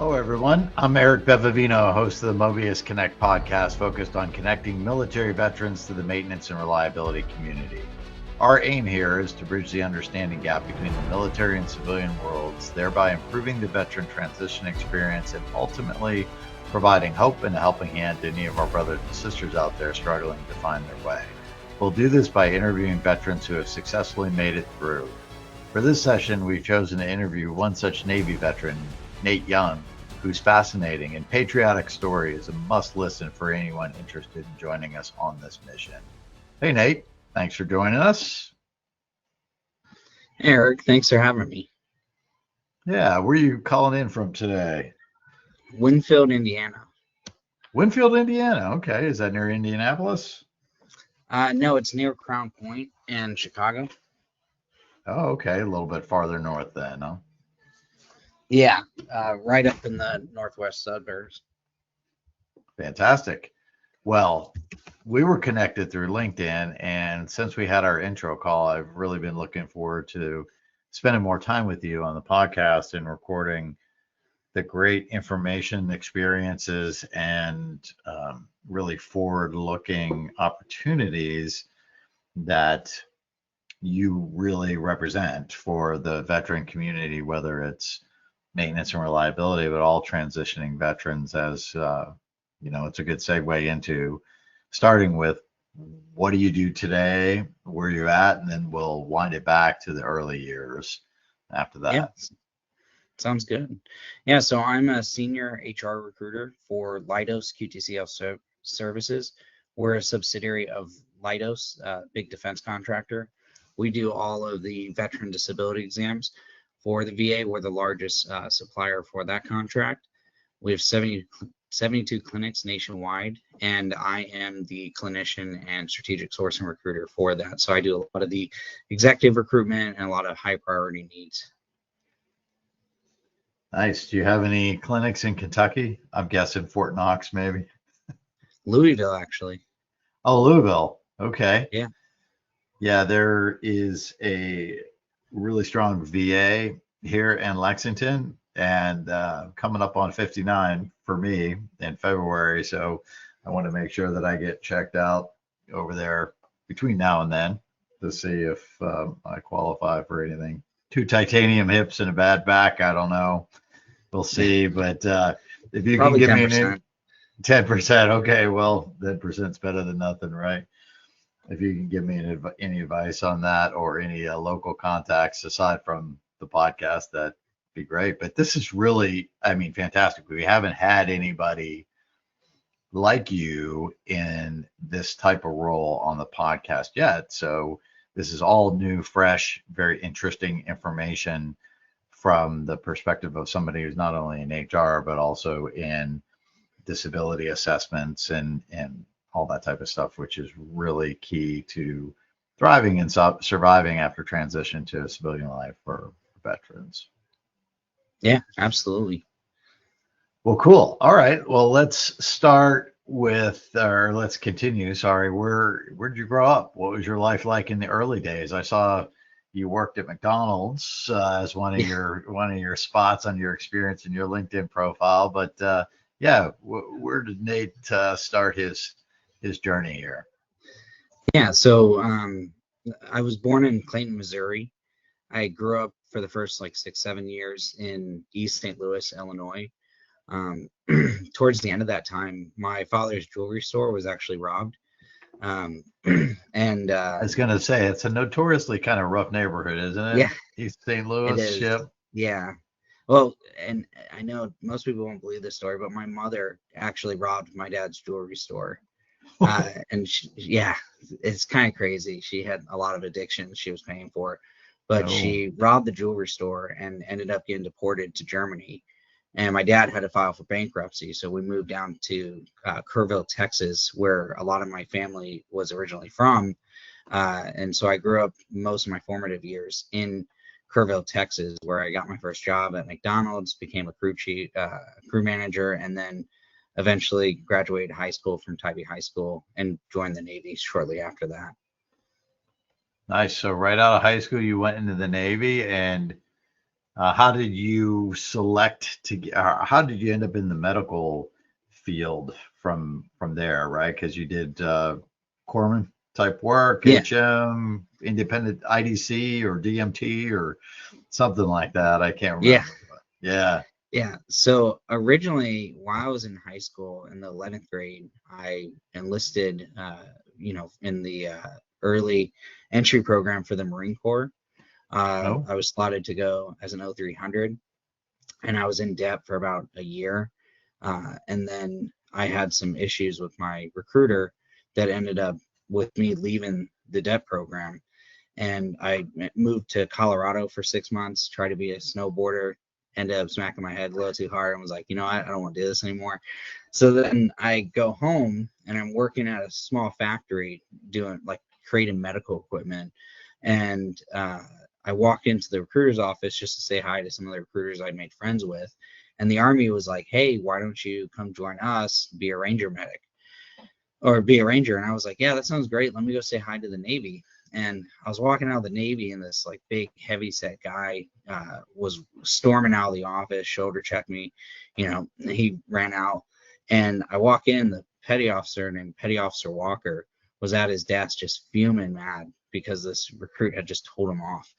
Hello, everyone. I'm Eric Bevavino, host of the Mobius Connect podcast, focused on connecting military veterans to the maintenance and reliability community. Our aim here is to bridge the understanding gap between the military and civilian worlds, thereby improving the veteran transition experience and ultimately providing hope and a helping hand to any of our brothers and sisters out there struggling to find their way. We'll do this by interviewing veterans who have successfully made it through. For this session, we've chosen to interview one such Navy veteran, Nate Young, whose fascinating and patriotic story is a must listen for anyone interested in joining us on this mission. Hey, Nate, thanks for joining us. Hey, Eric, thanks for having me. Yeah, where are you calling in from today? Winfield, Indiana. Winfield, Indiana. Okay, is that near Indianapolis? No, it's near Crown Point in Chicago. Oh, okay, a little bit farther north then, huh? Yeah, right up in the northwest suburbs. Fantastic. Well, we were connected through LinkedIn, and since we had our intro call, I've really been looking forward to spending more time with you on the podcast and recording the great information, experiences, and really forward-looking opportunities that you really represent for the veteran community, whether it's maintenance and reliability, but all transitioning veterans. As it's a good segue into starting with what do you do today, where you're at, and then we'll wind it back to the early years after that. Yeah, sounds good. Yeah, so I'm a senior HR recruiter for Leidos QTCL Services. We're a subsidiary of Leidos, big defense contractor. We do all of the veteran disability exams for the VA. We're the largest supplier for that contract. We have 72 clinics nationwide, and I am the clinician and strategic sourcing recruiter for that. So I do a lot of the executive recruitment and a lot of high priority needs. Nice. Do you have any clinics in Kentucky? I'm guessing Fort Knox, maybe. Louisville, actually. Oh, Louisville. Okay. Yeah. Yeah, there is a really strong VA here in Lexington, and coming up on 59 for me in February. So I want to make sure that I get checked out over there between now and then to see if I qualify for anything. 2 titanium hips and a bad back. I don't know. We'll see. But if you Probably can give 10%. me 10%, okay, well, 10%'s better than nothing, right? If you can give me any advice on that or any local contacts aside from the podcast, that'd be great. But this is really, fantastic. We haven't had anybody like you in this type of role on the podcast yet. So this is all new, fresh, very interesting information from the perspective of somebody who's not only in HR, but also in disability assessments and all that type of stuff, which is really key to thriving and surviving after transition to civilian life for veterans. Yeah, absolutely. Well, cool. All right. Well, let's start with, or let's continue. Sorry, where'd you grow up? What was your life like in the early days? I saw you worked at McDonald's as one of your spots on your experience in your LinkedIn profile. But where did Nate start his journey here? Yeah, so I was born in Clayton, Missouri. I grew up for the first 6-7 years in East St. Louis, Illinois. Towards the end of that time, my father's jewelry store was actually robbed. And I was gonna say it's a notoriously kind of rough neighborhood, isn't it? Yeah, East St. it Louis. is. Yep. Yeah. Well, and I know most people won't believe this story, but my mother actually robbed my dad's jewelry store. And yeah, it's kind of crazy. She had a lot of addictions she was paying for, but she robbed the jewelry store and ended up getting deported to Germany. And my dad had to file for bankruptcy, so we moved down to Kerrville, Texas, where a lot of my family was originally from. And so I grew up most of my formative years in Kerrville, Texas, where I got my first job at McDonald's, became a crew manager, and then eventually graduated high school from Tybee High School and joined the Navy shortly after that. Nice. So right out of high school, you went into the Navy, and How did you select to how did you end up in the medical field from there, right? Because you did corpsman type work, Yeah, HM, independent IDC or DMT or something like that. I can't yeah, remember. But yeah. yeah. So originally, while I was in high school in the 11th grade, I enlisted, in the early entry program for the Marine Corps. Oh, I was slotted to go as an 0300, and I was in debt for about a year. And then I had some issues with my recruiter that ended up with me leaving the debt program. And I moved to Colorado for 6 months, tried to be a snowboarder, ended up smacking my head a little too hard and was like, I don't want to do this anymore. So then I go home and I'm working at a small factory doing like creating medical equipment. And I walked into the recruiter's office just to say hi to some of the recruiters I'd made friends with. And the Army was like, hey, why don't you come join us, be a Ranger medic or be a Ranger? And I was like, yeah, that sounds great. Let me go say hi to the Navy. And I was walking out of the Navy, and this like big, heavy set guy was storming out of the office, shoulder checked me. He ran out, and I walk in. The petty officer named Petty Officer Walker was at his desk, just fuming mad because this recruit had just told him off.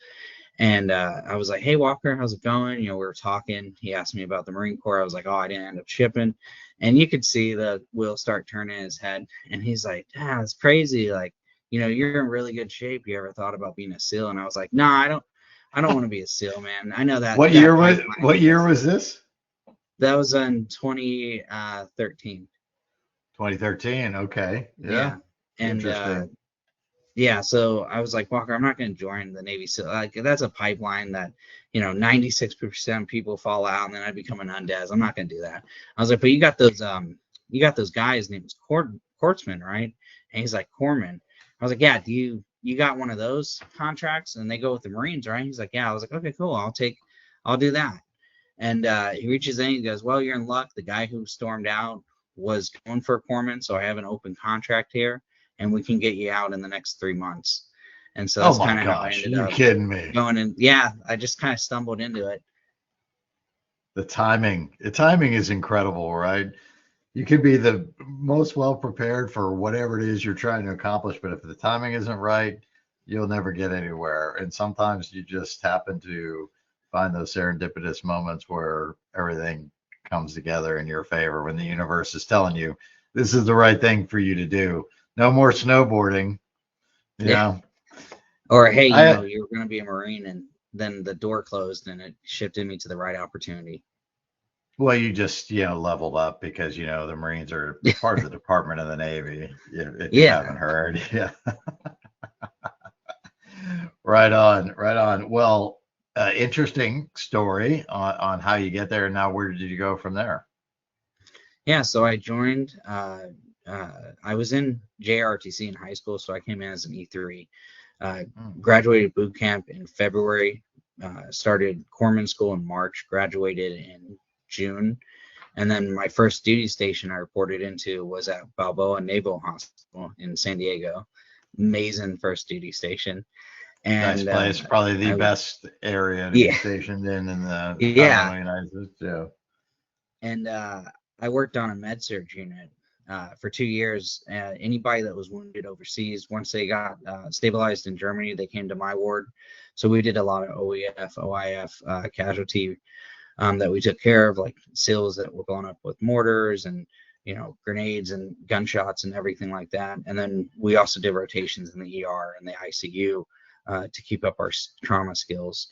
And I was like, hey, Walker, how's it going? We were talking. He asked me about the Marine Corps. I was like, oh, I didn't end up shipping. And you could see the wheel start turning in his head. And he's like, it's crazy. Like, you're in really good shape. You ever thought about being a SEAL? And I was like, no, I don't want to be a SEAL, man. I know that pipeline. what year was this? That was in 2013. 2013. Okay. Yeah. Yeah. And Interesting. yeah, so I was like, Walker, I'm not going to join the Navy. So like, that's a pipeline that 96% of people fall out, and then I become an undez. I'm not going to do that. I was like, but you got those guys named Quartzman, right? And he's like, Corpsman. I was like, yeah. Do you got one of those contracts? And they go with the Marines, right? He's like, yeah. I was like, okay, cool. I'll do that. And he reaches in, he goes, well, you're in luck. The guy who stormed out was going for a corpsman, so I have an open contract here, and we can get you out in the next 3 months. And so Oh that's my kind of how I gosh, ended you up kidding me? going in. Yeah, I just kind of stumbled into it. The timing is incredible, right? You could be the most well prepared for whatever it is you're trying to accomplish, but if the timing isn't right, you'll never get anywhere. And sometimes you just happen to find those serendipitous moments where everything comes together in your favor when the universe is telling you this is the right thing for you to do. No more snowboarding, you Yeah. know. Or hey, I you were going to be a Marine, and then the door closed, and it shifted me to the right opportunity. Well, you just, leveled up because, the Marines are part of the Department of the Navy, if you Yeah. haven't heard. Yeah. Right on, right on. Well, interesting story on how you get there. Now, where did you go from there? Yeah, so I joined. I was in JRTC in high school, so I came in as an E3. Hmm. Graduated boot camp in February. Started corpsman school in March. Graduated in June, and then my first duty station I reported into was at Balboa Naval Hospital in San Diego. Amazing first duty station, Nice and place, probably the I best area to be yeah stationed in the yeah, continental United States. Yeah. and I worked on a med surg unit for 2 years. Anybody that was wounded overseas, once they got stabilized in Germany, they came to my ward. So we did a lot of OEF, OIF casualty that we took care of, like SEALs that were blown up with mortars and grenades and gunshots and everything like that. And then we also did rotations in the ER and the ICU to keep up our trauma skills.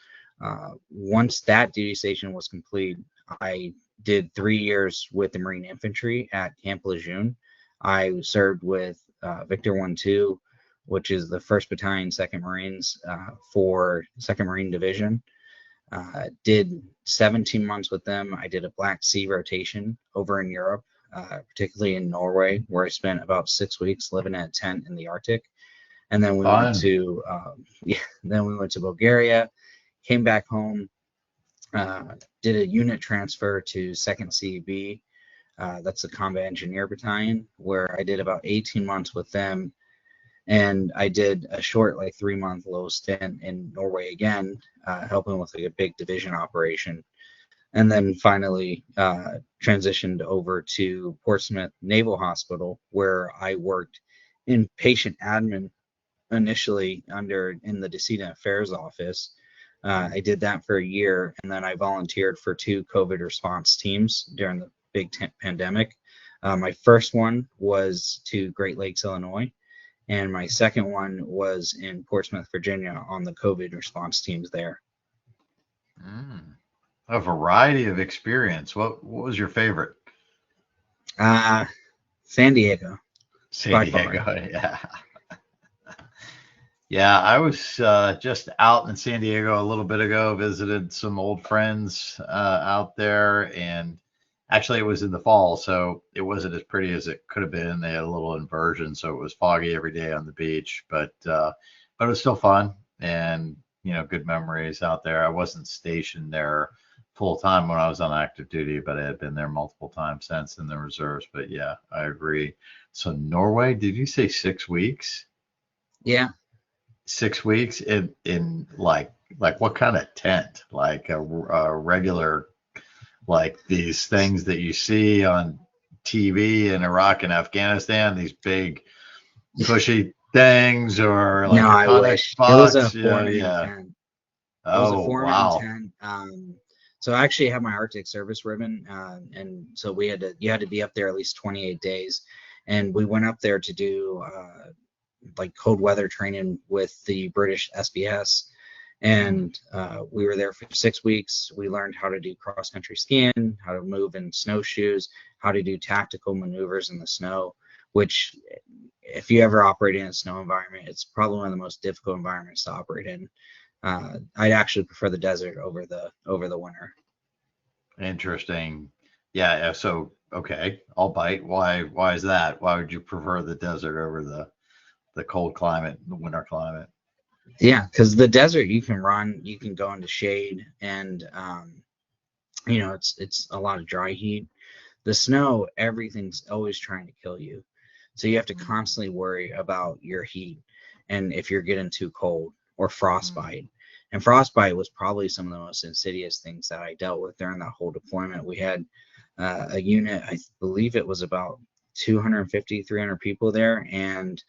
Once that duty station was complete, I did 3 years with the Marine Infantry at Camp Lejeune. I served with Victor 1-2, which is the 1st Battalion, 2nd Marines for 2nd Marine Division. Did 17 months with them. I did a Black Sea rotation over in Europe, particularly in Norway, where I spent about 6 weeks living in a tent in the Arctic. And then we went Fun. to Bulgaria, came back home, did a unit transfer to 2nd CEB. That's the Combat Engineer Battalion, where I did about 18 months with them. And I did a short, like 3-month little stint in Norway again, helping with like a big division operation. And then finally transitioned over to Portsmouth Naval Hospital, where I worked in patient admin initially in the Decedent Affairs office. I did that for a year, and then I volunteered for 2 COVID response teams during the big pandemic. My first one was to Great Lakes, Illinois, and my second one was in Portsmouth, Virginia, on the COVID response teams there. A variety of experience. What was your favorite? San Diego. San Diego, yeah. Yeah, I was just out in San Diego a little bit ago, visited some old friends out there, and actually it was in the fall, so it wasn't as pretty as it could have been. They had a little inversion, so it was foggy every day on the beach, but it was still fun, and good memories out there. I wasn't stationed there full time when I was on active duty, but I had been there multiple times since in the reserves. But yeah, I agree. So Norway, did you say 6 weeks? Yeah. 6 weeks in like what kind of tent? Like a regular, like these things that you see on TV in Iraq and Afghanistan, these big pushy things, or like no, I wish box? It was a 4-man tent. It was a 4-man wow. tent. So I actually have my Arctic service ribbon, and so you had to be up there at least 28 days, and we went up there to do like cold weather training with the British SBS, and we were there for 6 weeks. We learned how to do cross country skiing, how to move in snowshoes, how to do tactical maneuvers in the snow, which if you ever operate in a snow environment, it's probably one of the most difficult environments to operate in. I'd actually prefer the desert over the winter. Interesting. Yeah. So, okay, I'll bite. Why is that? Why would you prefer the desert over the cold climate, the winter climate? Yeah, because the desert you can run, you can go into shade, and it's a lot of dry heat. The snow, everything's always trying to kill you, so you have to constantly worry about your heat and if you're getting too cold, or frostbite. And frostbite was probably some of the most insidious things that I dealt with during that whole deployment. We had a unit, I believe it was about 250, 300 people there, and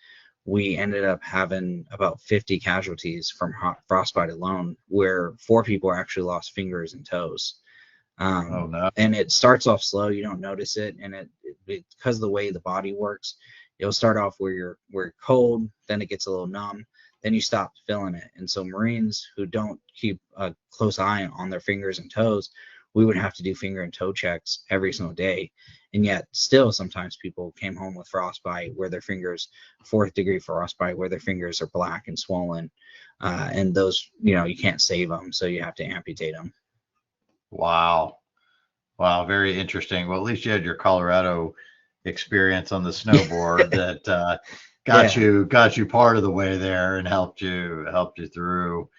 we ended up having about 50 casualties from frostbite alone, where 4 people actually lost fingers and toes. Oh no. And it starts off slow, you don't notice it, and it because of the way the body works, it'll start off where you're cold, then it gets a little numb, then you stop feeling it. And so Marines who don't keep a close eye on their fingers and toes, we would have to do finger and toe checks every single day. And yet still sometimes people came home with frostbite where their fingers, 4th degree frostbite, where their fingers are black and swollen. And those, you can't save them, so you have to amputate them. Wow. Very interesting. Well, at least you had your Colorado experience on the snowboard that got you part of the way there and helped you through.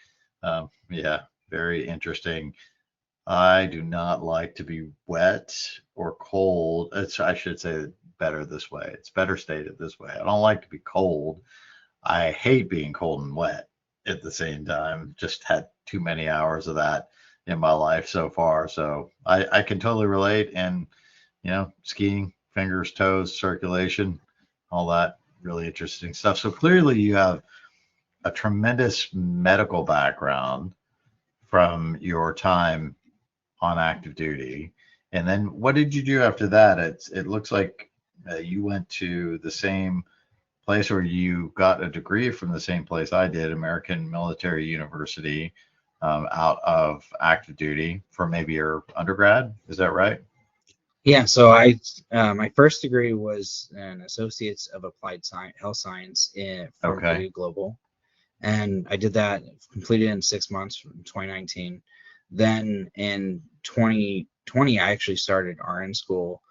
Yeah, very interesting. I do not like to be wet or cold. I should say better this way. It's better stated this way. I don't like to be cold. I hate being cold and wet at the same time. Just had too many hours of that in my life so far. So I can totally relate. And, skiing, fingers, toes, circulation, all that really interesting stuff. So clearly you have a tremendous medical background from your time on active duty. And then what did you do after that? It looks like you went to the same place, or you got a degree from the same place I did, American Military University, out of active duty for maybe your undergrad. Is that right? Yeah, so my first degree was an Associates of Applied Health Science from Purdue Global, and I did that, completed in 6 months from 2019. Then in 2020, I actually started RN school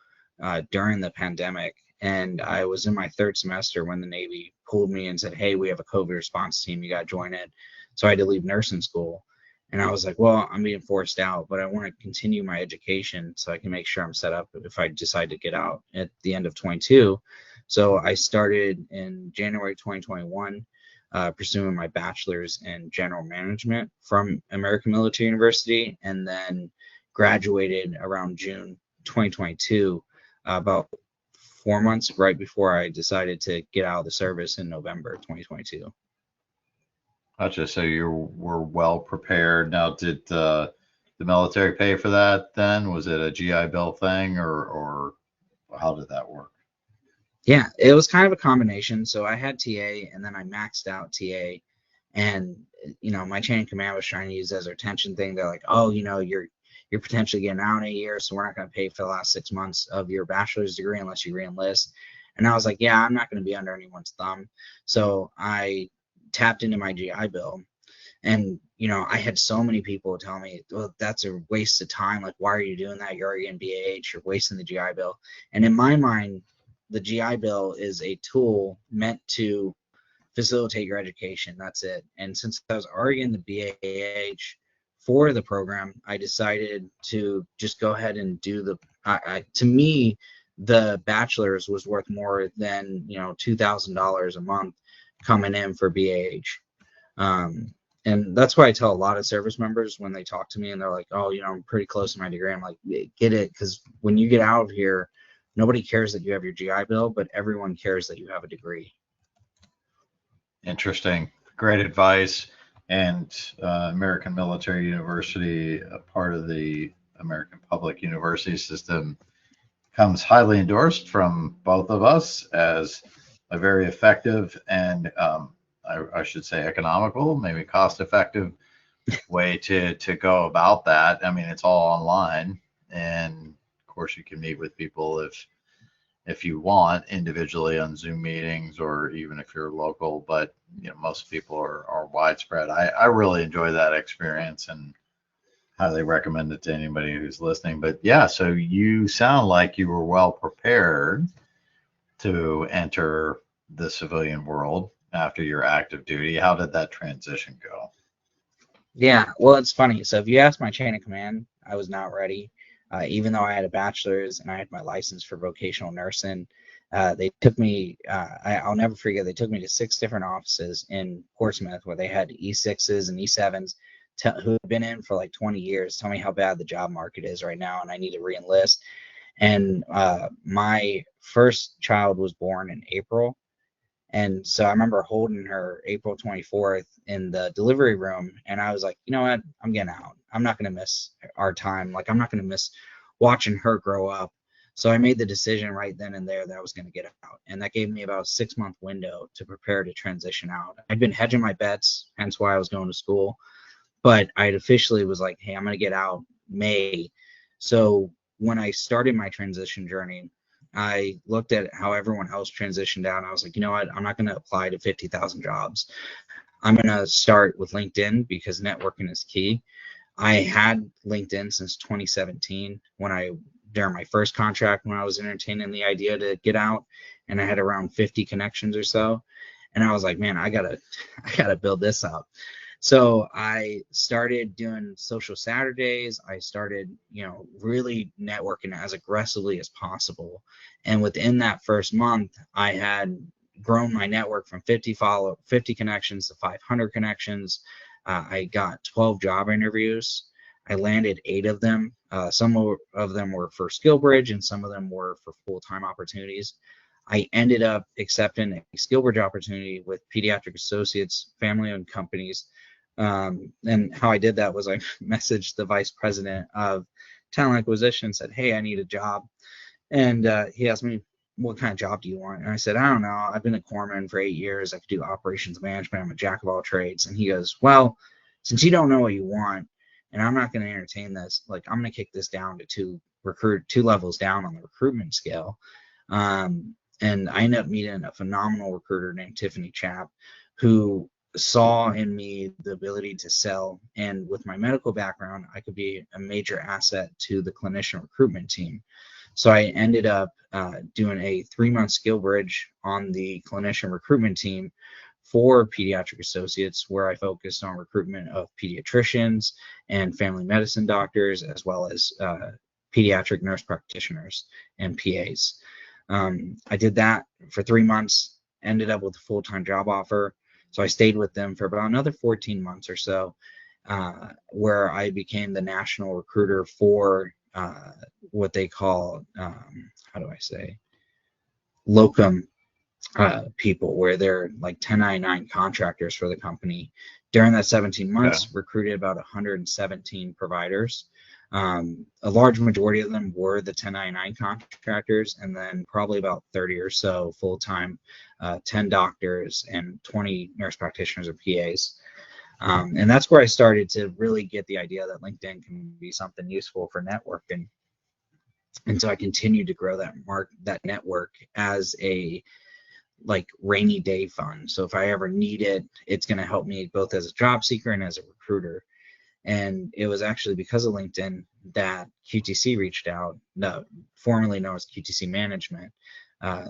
during the pandemic, and I was in my 3rd semester when the Navy pulled me and said, "Hey, we have a COVID response team, you got to join it." So I had to leave nursing school. And I was like, well, I'm being forced out, but I want to continue my education so I can make sure I'm set up if I decide to get out at the end of 22. So I started in January 2021, pursuing my bachelor's in general management from American Military University, and then graduated around June 2022, about 4 months right before I decided to get out of the service in November 2022. Gotcha. So you were well prepared. Now, did the military pay for that then? Was it a GI Bill thing, or how did that work? Yeah, it was kind of a combination. So I had TA, and then I maxed out TA, and my chain of command was trying to use as a retention thing. They're like, oh, you're potentially getting out in a year, so we're not going to pay for the last 6 months of your bachelor's degree unless you reenlist. And I was like, yeah, I'm not going to be under anyone's thumb. So I tapped into my GI Bill, and I had so many people tell me, well, that's a waste of time. Like, why are you doing that? You're already in BAH. You're wasting the GI Bill. And in my mind, the GI Bill is a tool meant to facilitate your education. That's it. And since I was already in the BAH for the program, I decided to just go ahead and do to me, the bachelor's was worth more than, $2,000 a month coming in for BAH. And that's why I tell a lot of service members when they talk to me and they're like, oh, I'm pretty close to my degree. I'm like, get it. Because when you get out of here, nobody cares that you have your GI Bill, but everyone cares that you have a degree. Interesting. Great advice. And American Military University, a part of the American Public University System, comes highly endorsed from both of us as a very effective and I should say economical, maybe cost-effective way to go about that. I mean, it's all online, and of course, you can meet with people if you want individually on Zoom meetings, or even if you're local. But most people are widespread. I really enjoy that experience and highly recommend it to anybody who's listening. But yeah, so you sound like you were well prepared to enter the civilian world after your active duty. How did that transition go? Yeah, well, it's funny. So if you ask my chain of command, I was not ready. Even though I had a bachelor's and I had my license for vocational nursing, they took me, I'll never forget, they took me to 6 different offices in Portsmouth where they had E6s and E7s who had been in for like 20 years, tell me how bad the job market is right now and I need to reenlist. And my first child was born in April. And so I remember holding her April 24th in the delivery room, and I was like, you know what? I'm getting out. I'm not going to miss our time. Like, I'm not going to miss watching her grow up. So I made the decision right then and there that I was going to get out. And that gave me about a 6-month window to prepare to transition out. I'd been hedging my bets, hence why I was going to school. But I officially was like, hey, I'm going to get out May. So when I started my transition journey, I looked at how everyone else transitioned out. And I was like, you know what? I'm not going to apply to 50,000 jobs. I'm going to start with LinkedIn because networking is key. I had LinkedIn since 2017 during my first contract when I was entertaining the idea to get out, and I had around 50 connections or so. And I was like, man, I gotta build this up. So I started doing social Saturdays. I started, really networking as aggressively as possible. And within that first month, I had grown my network from 50 connections to 500 connections. I got 12 job interviews. I landed 8 of them. Some of them were for SkillBridge and some of them were for full-time opportunities. I ended up accepting a SkillBridge opportunity with Pediatric Associates, family-owned companies. And how I did that was I messaged the vice president of talent acquisition, said, hey, I need a job. And he asked me, what kind of job do you want? And I said, I don't know. I've been a corpsman for 8 years. I could do operations management. I'm a jack of all trades. And he goes, well, since you don't know what you want, and I'm not going to entertain this, like, I'm going to kick this down to 2 levels down on the recruitment scale. And I ended up meeting a phenomenal recruiter named Tiffany Chapp, who saw in me the ability to sell. And with my medical background, I could be a major asset to the clinician recruitment team. So I ended up doing a 3-month SkillBridge on the clinician recruitment team for Pediatric Associates, where I focused on recruitment of pediatricians and family medicine doctors, as well as pediatric nurse practitioners and PAs. I did that for 3 months, ended up with a full-time job offer. So I stayed with them for about another 14 months or so, where I became the national recruiter for what they call, how do I say, locum people, where they're like 1099 contractors for the company. During that 17 months, recruited about 117 providers. A large majority of them were the 1099 contractors, and then probably about 30 or so full-time, 10 doctors and 20 nurse practitioners or PAs. And that's where I started to really get the idea that LinkedIn can be something useful for networking. And so I continued to grow that network as a like rainy day fund. So if I ever need it, it's going to help me both as a job seeker and as a recruiter. And it was actually because of LinkedIn that QTC reached out, formerly known as QTC Management.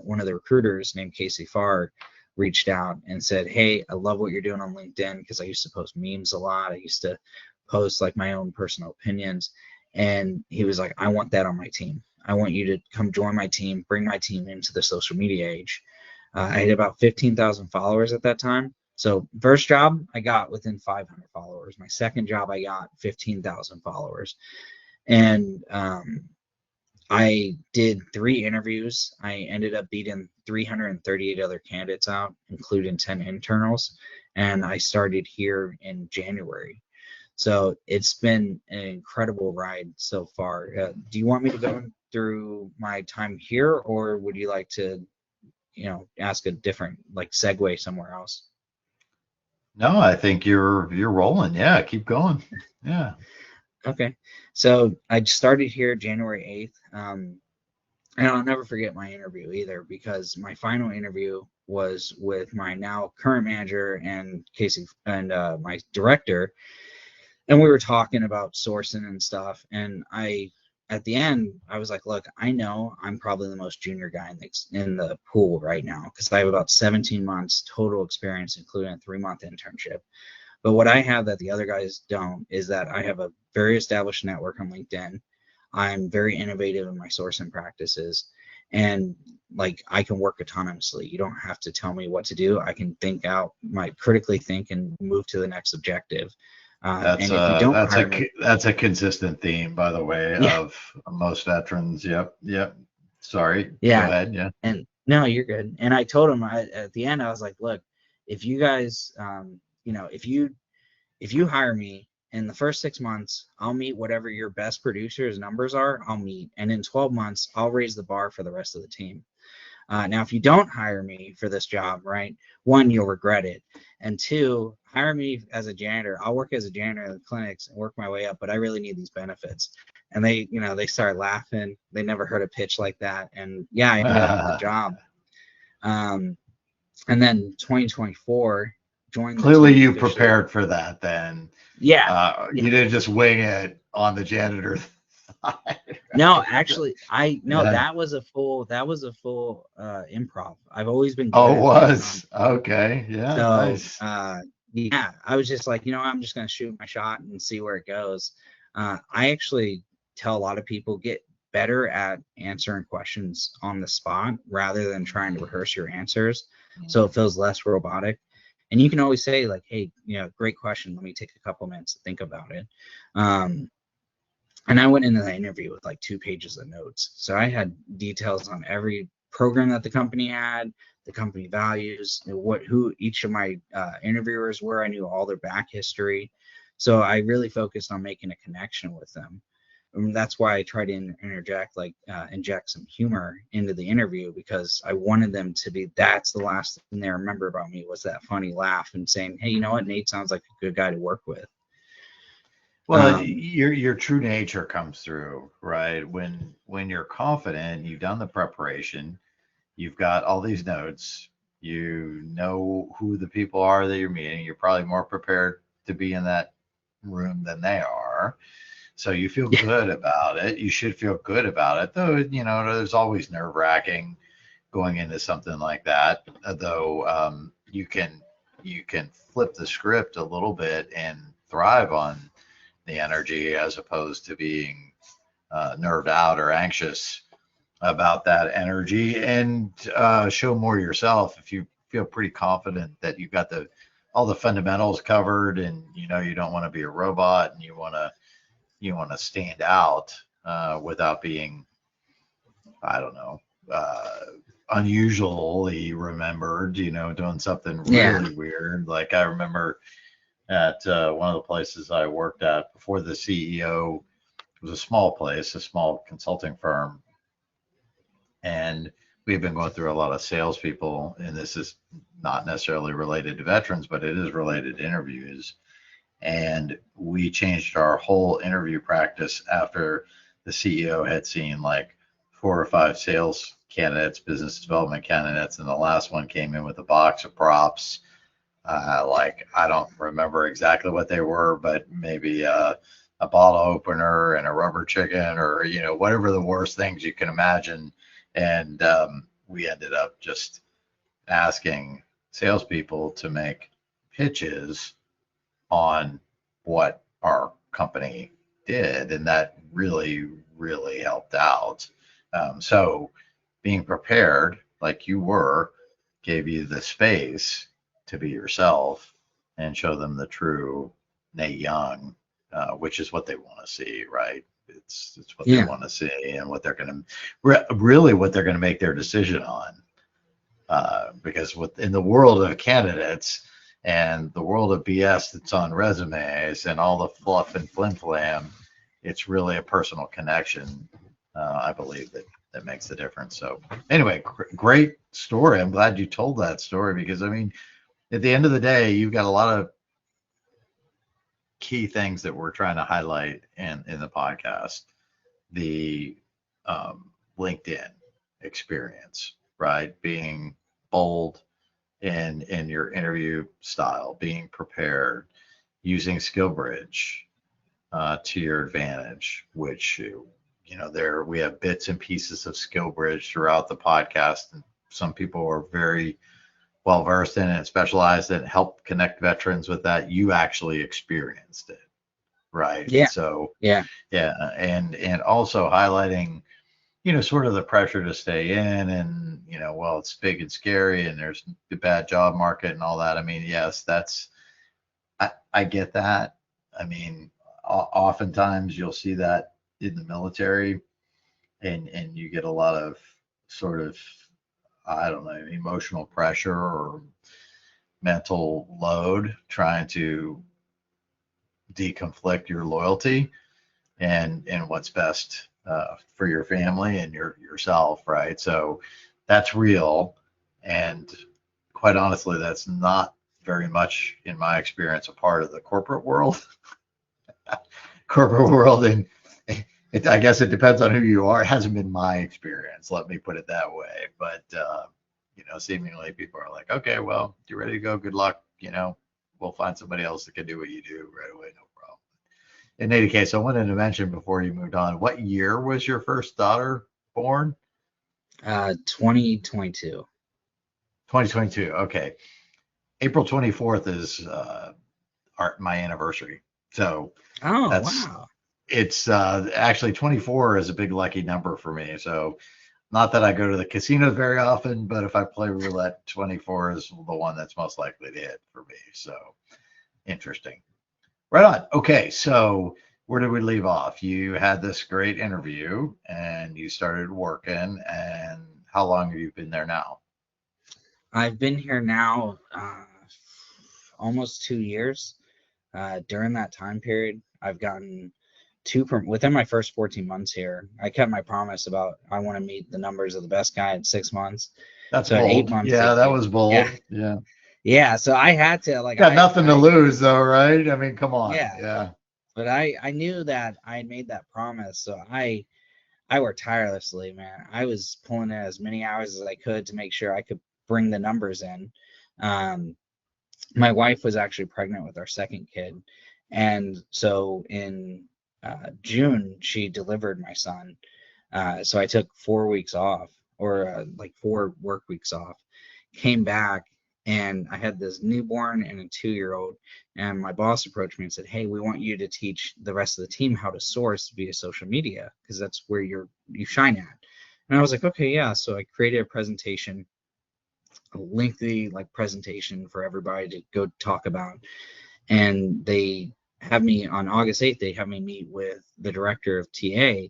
One of the recruiters named Casey Farr reached out and said, hey, I love what you're doing on LinkedIn, because I used to post memes a lot. I used to post like my own personal opinions. And he was like, I want that on my team. I want you to come join my team, bring my team into the social media age. I had about 15,000 followers at that time. So first job I got within 500 followers. My second job I got 15,000 followers. And I did 3 interviews. I ended up beating 338 other candidates out, including 10 internals. And I started here in January. So it's been an incredible ride so far. Do you want me to go through my time here, or would you like to, ask a different like segue somewhere else? No, I think you're rolling. Yeah, keep going. Yeah. Okay. So I started here January 8th. And I'll never forget my interview either, because my final interview was with my now current manager and Casey and my director. And we were talking about sourcing and stuff. And at the end, I was like, look, I know I'm probably the most junior guy in the pool right now, because I have about 17 months total experience, including a 3-month internship. But what I have that the other guys don't is that I have a very established network on LinkedIn. I'm very innovative in my sourcing practices, and like I can work autonomously. You don't have to tell me what to do. I can critically think and move to the next objective. That's and if you don't that's hire me, that's a consistent theme, by the way, yeah, of most veterans. Yep. Sorry. Go yeah, ahead. Yeah. and no, you're good. And I told him at the end, I was like, look, if you guys, if you hire me in the first 6 months, I'll meet whatever your best producer's numbers are. I'll meet, and in 12 months, I'll raise the bar for the rest of the team. Now, if you don't hire me for this job, right, 1, you'll regret it, and 2, hire me as a janitor. I'll work as a janitor in the clinics and work my way up, but I really need these benefits. And they started laughing. They never heard a pitch like that, and yeah, I ended up with the job. And then 2024, joined the Clearly, team you officially. prepared for that then. Yeah. You didn't just wing it on the janitor side. No, actually, Yeah. that was a full improv. I've always been good Oh, at it was. Okay. Yeah. So, Nice. yeah, I was just like, I'm just going to shoot my shot and see where it goes. I actually tell a lot of people, get better at answering questions on the spot rather than trying to rehearse your answers, so it feels less robotic. And you can always say like, hey, great question. Let me take a couple minutes to think about it. And I went into the interview with like 2 pages of notes. So I had details on every program that the company had, the company values, who each of my interviewers were. I knew all their back history. So I really focused on making a connection with them. And that's why I try to inject some humor into the interview, because I wanted them to be, that's the last thing they remember about me, was that funny laugh and saying, hey, you know what, Nate sounds like a good guy to work with. Well, your true nature comes through, right? When you're confident, you've done the preparation, you've got all these notes, you know who the people are that you're meeting. You're probably more prepared to be in that room than they are. So you feel good about it. You should feel good about it, though. There's always nerve-wracking going into something like that. Though you can flip the script a little bit and thrive on the energy, as opposed to being nerved out or anxious about that energy, and show more yourself if you feel pretty confident that you've got all the fundamentals covered, and you don't want to be a robot, and you want to stand out without being, I don't know, unusually remembered, doing something Yeah. really weird. Like I remember at one of the places I worked at before the CEO, it was a small place, a small consulting firm, and we've been going through a lot of salespeople, and this is not necessarily related to veterans, but it is related to interviews. And we changed our whole interview practice after the CEO had seen like 4 or 5 sales candidates, business development candidates, and the last one came in with a box of props. Like I don't remember exactly what they were, but maybe a bottle opener and a rubber chicken, or whatever the worst things you can imagine. And we ended up just asking salespeople to make pitches on what our company did, and that really, really helped out. So being prepared, like you were, gave you the space to be yourself and show them the true Nate Young, which is what they want to see, right? It's what they Yeah. want to see, and what they're going to really what they're going to make their decision on. Because in the world of candidates and the world of BS that's on resumes and all the fluff and flim flam, it's really a personal connection, I believe, that makes the difference. So anyway, great story. I'm glad you told that story, because I mean, at the end of the day, you've got a lot of key things that we're trying to highlight in the podcast. The LinkedIn experience, right? Being bold in your interview style, being prepared, using SkillBridge to your advantage, which there we have bits and pieces of SkillBridge throughout the podcast, and some people are very well versed in it and specialized in it, help connect veterans with that. You actually experienced it, right? Yeah. So Yeah. yeah, and also highlighting sort of the pressure to stay in, and well, it's big and scary, and there's the bad job market and all that. I mean, yes, I get that. I mean, oftentimes you'll see that in the military, and you get a lot of sort of, I don't know, emotional pressure or mental load trying to deconflict your loyalty and what's best for your family and yourself, right? So that's real, and quite honestly, that's not very much, in my experience, a part of the corporate world. Corporate world, and I guess it depends on who you are. It hasn't been my experience. Let me put it that way. But seemingly people are like, okay, well, you ready to go? Good luck. We'll find somebody else that can do what you do right away. No problem. In any case, I wanted to mention before you moved on, what year was your first daughter born? 2022. 2022. Okay. April 24th is my anniversary. So Oh, that's wow. it's actually 24 is a big lucky number for me. So not that I go to the casino very often, but if I play roulette, 24 is the one that's most likely to hit for me. So interesting. Right on. Okay, so where did we leave off? You had this great interview and you started working, and how long have you been there now? I've been here now almost 2 years. During that time period, I've gotten within my first 14 months here. I kept my promise about I want to meet the numbers of the best guy in 6 months. That's So at eight bold. months, Yeah, that was yeah, bold. Yeah. yeah. So I had to like Got nothing to I lose though, right? I mean, come on. yeah. Yeah. But I knew that I had made that promise, so I worked tirelessly, man. I was pulling in as many hours as I could to make sure I could bring the numbers in. Um, my wife was actually pregnant with our second kid, and so in June she delivered my son. So I took 4 weeks off, or like 4 work weeks off, came back, and I had this newborn and a 2-year-old. And my boss approached me and said, "Hey, we want you to teach the rest of the team how to source via social media, because that's where you shine at." And I was like, okay, yeah. So I created a presentation, a lengthy like presentation for everybody to go talk about. And they have me on August 8th, they have me meet with the director of TA.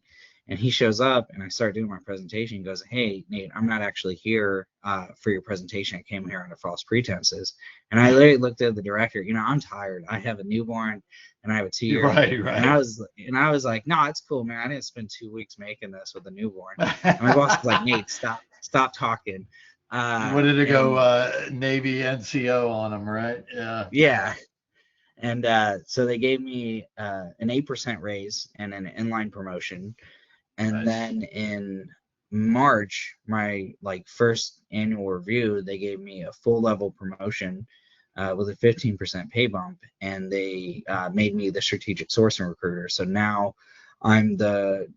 And he shows up and I start doing my presentation. He goes, hey, Nate, I'm not actually here for your presentation. I came here under false pretenses. And I literally looked at the director, I'm tired. I have a newborn and I have a 2-year old. Right, And right. I was like, no, it's cool, man. I didn't spend 2 weeks making this with a newborn. And my boss was like, Nate, stop talking. What did it go? And Navy NCO on them, right? Yeah. yeah, and so they gave me an 8% raise and an inline promotion. And Nice. then in March, my like first annual review, they gave me a full level promotion with a 15% pay bump, and they made me the strategic sourcing recruiter. So now I'm the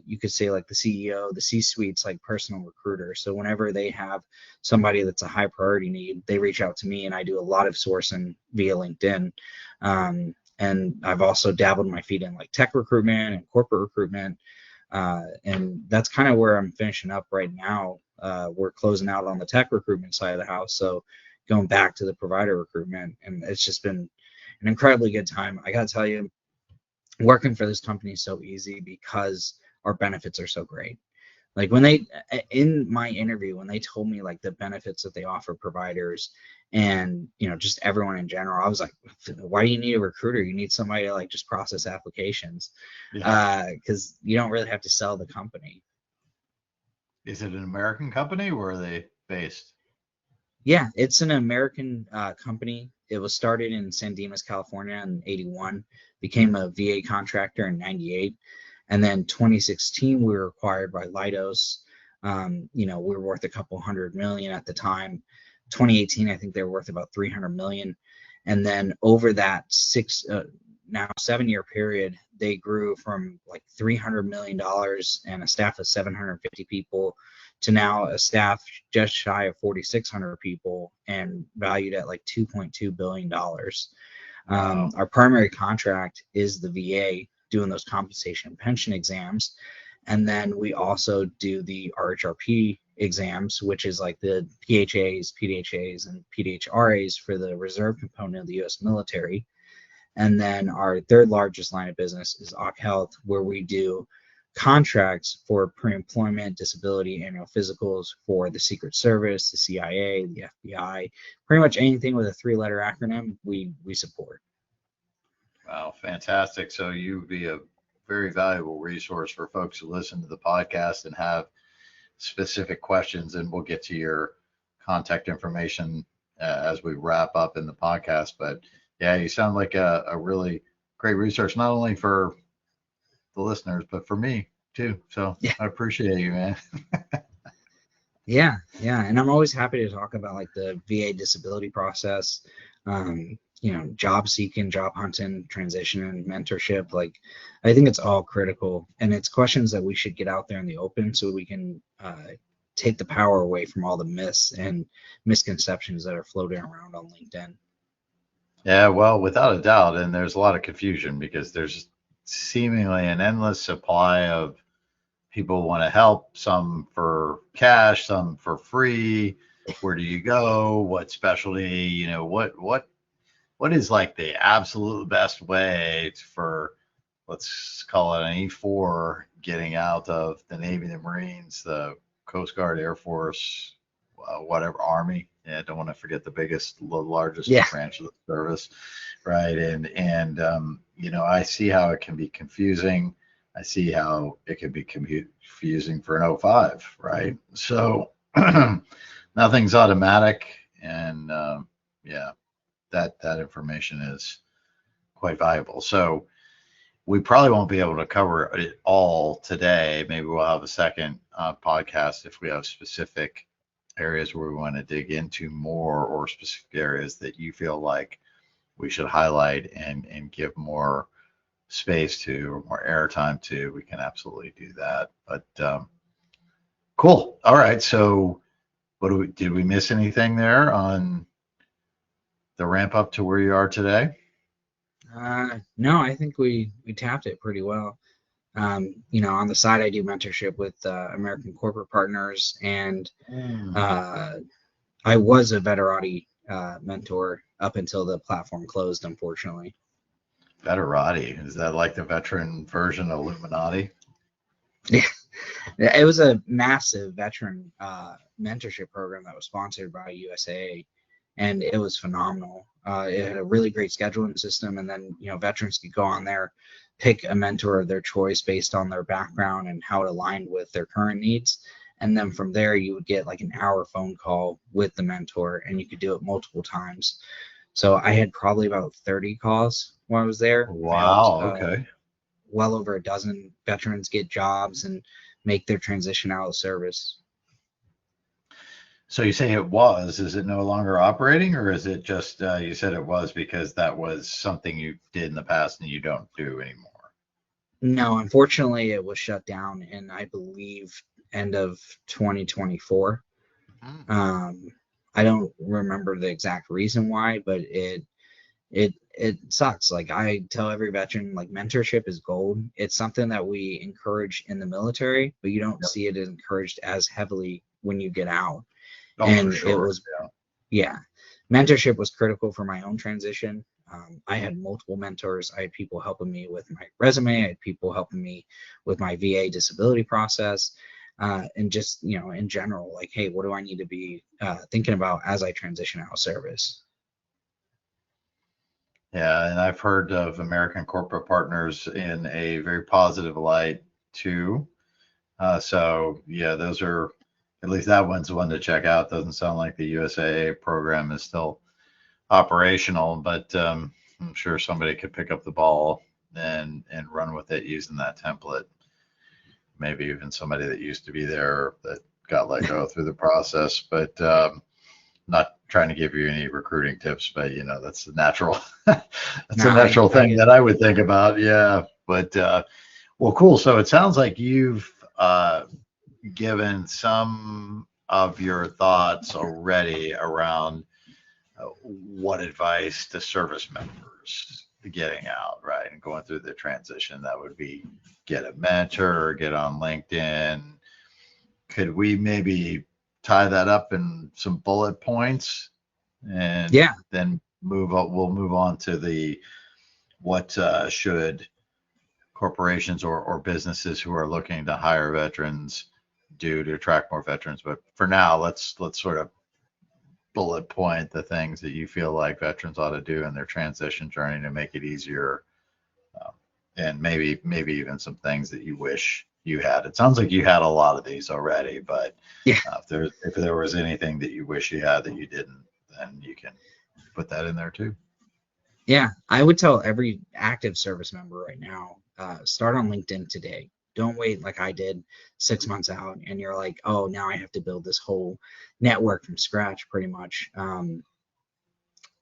you could say like the CEO, the C-suite's like personal recruiter. So whenever they have somebody that's a high priority need, they reach out to me, and I do a lot of sourcing via LinkedIn. And I've also dabbled my feet in like tech recruitment and corporate recruitment. And that's kind of where I'm finishing up right now. We're closing out on the tech recruitment side of the house. So going back to the provider recruitment, and it's just been an incredibly good time. I got to tell you, working for this company is so easy because our benefits are so great. Like when they, in my interview, when they told me like the benefits that they offer providers and, just everyone in general, I was like, why do you need a recruiter? You need somebody to like just process applications. Yeah. Because you don't really have to sell the company. Is it an American company? Where are they based? Yeah, it's an American company. It was started in San Dimas, California in 81, became a VA contractor in 98. And then 2016, we were acquired by Leidos. We were worth a couple hundred million at the time. 2018, I think they were worth about 300 million. And then over that now 7-year period, they grew from like $300 million and a staff of 750 people to now a staff just shy of 4,600 people and valued at like $2.2 billion. Wow. Our primary contract is the VA doing those compensation and pension exams. And then we also do the RHRP exams, which is like the PHAs, PDHAs, and PDHRAs for the reserve component of the US military. And then our third largest line of business is Occ Health, where we do contracts for pre-employment, disability, annual physicals for the Secret Service, the CIA, the FBI, pretty much anything with a 3-letter acronym we support. Wow. Fantastic. So you'd be a very valuable resource for folks who listen to the podcast and have specific questions. And we'll get to your contact information as we wrap up in the podcast. But yeah, you sound like a really great resource, not only for the listeners, but for me too. So Yeah. I appreciate you, man. Yeah, and I'm always happy to talk about like the VA disability process, job seeking, job hunting, transition, and mentorship. Like, I think it's all critical, and it's questions that we should get out there in the open so we can take the power away from all the myths and misconceptions that are floating around on LinkedIn. Yeah, well, without a doubt, and there's a lot of confusion because there's seemingly an endless supply of people want to help, some for cash, some for free. Where do you go? What specialty? What is like the absolute best way for, let's call it an E4, getting out of the Navy, the Marines, the Coast Guard, Air Force, whatever, Army. Yeah, I don't want to forget the largest Yeah, branch of the service, right? I see how it can be confusing. I see how it can be confusing for an O5, right? So nothing's automatic, and yeah, that information is quite valuable. So we probably won't be able to cover it all today. Maybe we'll have a second podcast if we have specific areas where we want to dig into more, or specific areas that you feel like we should highlight and give more space to, or more airtime to. We can absolutely do that. But cool. All right. So did we miss anything there on the ramp up to where you are today? no, I think we tapped it pretty well. On the side, I do mentorship with American Corporate Partners, and uh, I was a Veterati mentor up until the platform closed, unfortunately. Veterati, is that like the veteran version of Illuminati? Yeah, it was a massive veteran mentorship program that was sponsored by USAA, and it was phenomenal. It had a really great scheduling system, and then veterans could go on there, pick a mentor of their choice based on their background and how it aligned with their current needs. And then from there, you would get like an hour phone call with the mentor, and you could do it multiple times. So I had probably about 30 calls while I was there. I helped Wow. Okay. well over a dozen veterans get jobs and make their transition out of service. So you say it was, is it no longer operating, or is it just, you said it was because that was something you did in the past and you don't do anymore? No, unfortunately, it was shut down in, I believe, end of 2024. Mm. I don't remember the exact reason why, but it sucks. Like I tell every veteran, like mentorship is gold. It's something that we encourage in the military, but you don't Yep. see it encouraged as heavily when you get out. Oh, for And it sure. was, yeah, mentorship was critical for my own transition. I had multiple mentors. I had people helping me with my resume. I had people helping me with my VA disability process. And just, in general, like, hey, what do I need to be thinking about as I transition out of service? Yeah, and I've heard of American Corporate Partners in a very positive light too. So yeah, those are, at least that one's one to check out. Doesn't sound like the USAA program is still operational, but I'm sure somebody could pick up the ball and run with it using that template. Maybe even somebody that used to be there that got let go through the process. But not trying to give you any recruiting tips, but that's a natural that's No, a natural I thing get that I would think about. Yeah, but well, cool. So it sounds like you've given some of your thoughts already around what advice to service members getting out, right, and going through the transition. That would be get a mentor or get on LinkedIn. Could we maybe tie that up in some bullet points and yeah, then move on? We'll move on to the what should corporations or businesses who are looking to hire veterans do to attract more veterans. But for now, let's sort of bullet point the things that you feel like veterans ought to do in their transition journey to make it easier, um, and maybe even some things that you wish you had. It sounds like you had a lot of these already, but yeah. if there was anything that you wish you had that you didn't, then you can put that in there too. Yeah, I would tell every active service member right now, start on LinkedIn today. Don't wait like I did 6 months out, and you're like, oh, now I have to build this whole network from scratch, pretty much.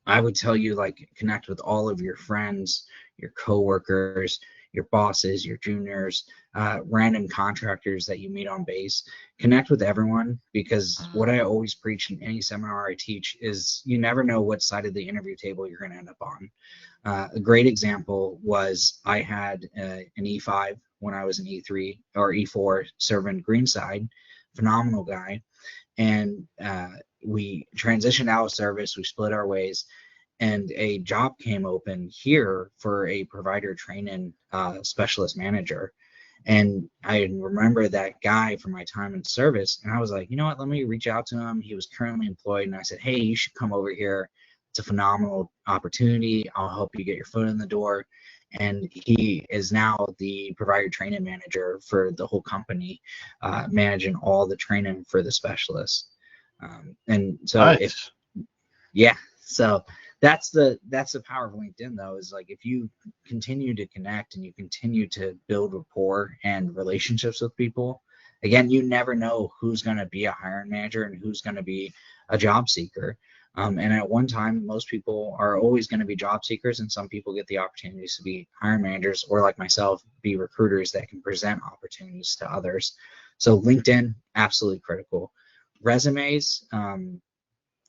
I would tell you, like, connect with all of your friends, your coworkers, your bosses, your juniors, random contractors that you meet on base. Connect with everyone, because what I always preach in any seminar I teach is you never know what side of the interview table you're going to end up on. A great example was I had an E5 when I was an E3 or E4 serving Greenside, phenomenal guy. And we transitioned out of service, we split our ways, and a job came open here for a provider training specialist manager. And I remember that guy from my time in service, and I was like, you know what, let me reach out to him. He was currently employed, and I said, hey, you should come over here. It's a phenomenal opportunity. I'll help you get your foot in the door. And he is now the provider training manager for the whole company, managing all the training for the specialists. And so if Nice. yeah, so that's the power of LinkedIn, though, is like if you continue to connect and you continue to build rapport and relationships with people, again, you never know who's going to be a hiring manager and who's going to be a job seeker. And at one time, most people are always going to be job seekers, and some people get the opportunities to be hiring managers, or like myself, be recruiters that can present opportunities to others. So LinkedIn, absolutely critical. Resumes,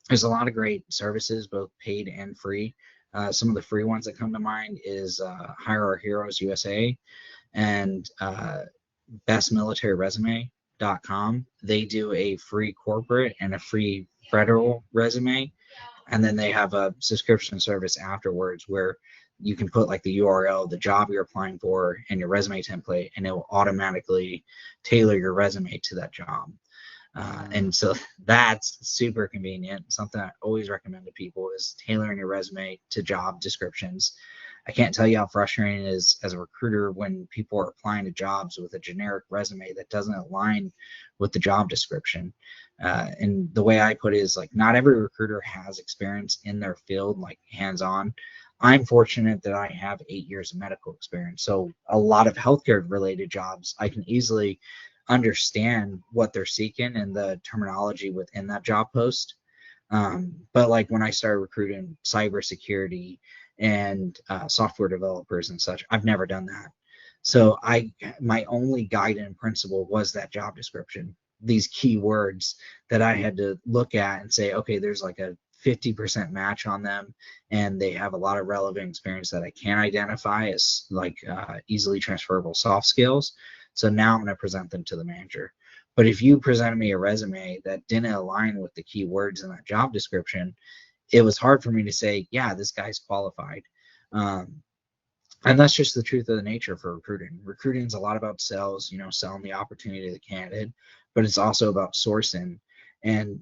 there's a lot of great services, both paid and free. Some of the free ones that come to mind is Hire Our Heroes USA. and bestmilitaryresume.com. They do a free corporate and a free federal resume, and then they have a subscription service afterwards where you can put like the URL, the job you're applying for, and your resume template, and it will automatically tailor your resume to that job. And so that's super convenient. Something I always recommend to people is tailoring your resume to job descriptions. I can't tell you how frustrating it is as a recruiter when people are applying to jobs with a generic resume that doesn't align with the job description. And the way I put it is like, not every recruiter has experience in their field, like hands-on. I'm fortunate that I have 8 years of medical experience. So a lot of healthcare related jobs, I can easily understand what they're seeking and the terminology within that job post. But like when I started recruiting cybersecurity and software developers and such, I've never done that. So my only guide and principle was that job description, these keywords that I had to look at and say, okay, there's like a 50% match on them, and they have a lot of relevant experience that I can identify as like easily transferable soft skills. So now I'm going to present them to the manager. But if you presented me a resume that didn't align with the keywords in that job description, it was hard for me to say, yeah, this guy's qualified. And that's just the truth of the nature for recruiting. Recruiting is a lot about sales, selling the opportunity to the candidate, but it's also about sourcing and,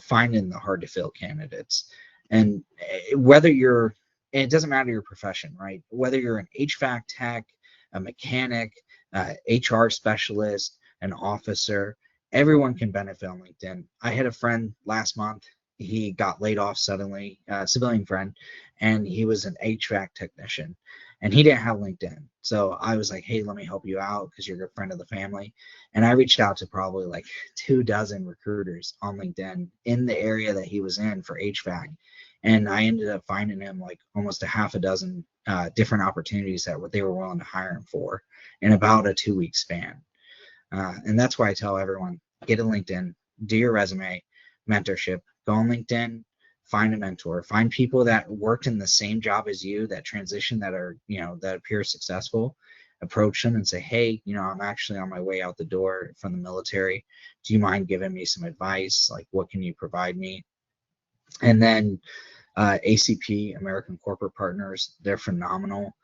finding the hard to fill candidates. And it doesn't matter your profession, right? Whether you're an HVAC tech, a mechanic, HR specialist, an officer, everyone can benefit on LinkedIn. I had a friend last month. He got laid off suddenly, civilian friend, and he was an HVAC technician, and he didn't have LinkedIn. So I was like, hey, let me help you out because you're a friend of the family. And I reached out to probably like 24 recruiters on LinkedIn in the area that he was in for HVAC. And I ended up finding him like almost a half a dozen different opportunities that they were willing to hire him for in about a 2-week span. And that's why I tell everyone, get a LinkedIn, do your resume, mentorship, go on LinkedIn, find a mentor, find people that worked in the same job as you, that transition, that are, that appear successful, approach them and say, hey, I'm actually on my way out the door from the military. Do you mind giving me some advice? Like, what can you provide me? And then ACP, American Corporate Partners, they're phenomenal.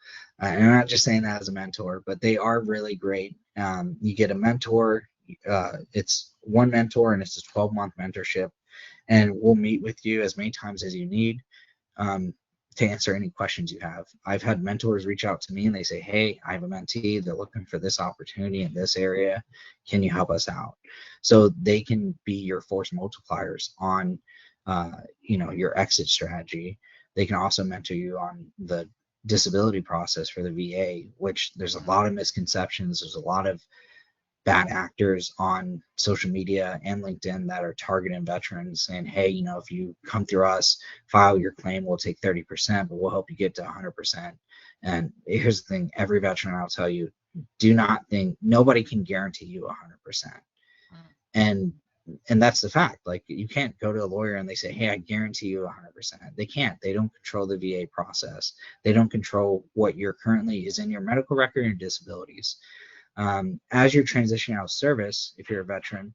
And I'm not just saying that as a mentor, but they are really great. You get a mentor, it's one mentor, and it's a 12-month mentorship. And we'll meet with you as many times as you need to answer any questions you have. I've had mentors reach out to me and they say, hey, I have a mentee. They're looking for this opportunity in this area. Can you help us out? So they can be your force multipliers on your exit strategy. They can also mentor you on the disability process for the VA, which there's a lot of misconceptions. There's a lot of bad actors on social media and LinkedIn that are targeting veterans saying, hey, if you come through us, file your claim, we'll take 30%, but we'll help you get to 100%. And here's the thing, every veteran, I'll tell you, do not think, nobody can guarantee you 100%. And that's the fact. Like, you can't go to a lawyer and they say, hey, I guarantee you 100%. They can't. They don't control the VA process. They don't control what currently is in your medical record and disabilities. As you're transitioning out of service, if you're a veteran,